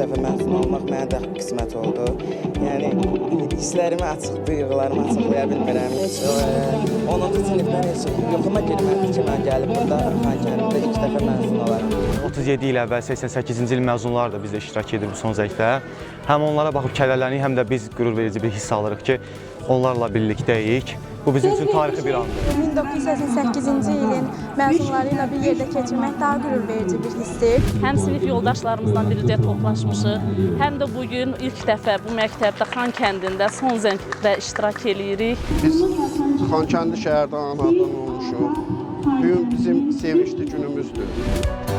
dəfə məzun olmaq mənə də qismət oldu. Yəni hisslərimi açıq, duyğularımı açıqlaya bilmirəm. 10-cu sinifdən heç yoxuma girmədim ki, mən gəlib burada Xankəndidə ilk dəfə məzun olaram. 37 il əvvəl 88-ci il məzunlar da biz də iştirak edirik son zəngdə. Həm onlara baxıb kədərlənirik, həm də biz qürur verici bir hiss alırıq ki, onlarla birlikdəyik. Bu bizim üçün tarixi bir andır. 1988-ci ilin məzunları ilə bir yerdə keçirmək daha qürur verici bir hissdir. Həm sinif yoldaşlarımızdan biricə toplaşmışıq, həm də bugün ilk dəfə bu məktəbdə Xankəndində son zəngdə iştirak edirik. Biz Xankəndi şəhərdə anadan olmuşuq. Bugün bizim sevinçli günümüzdür.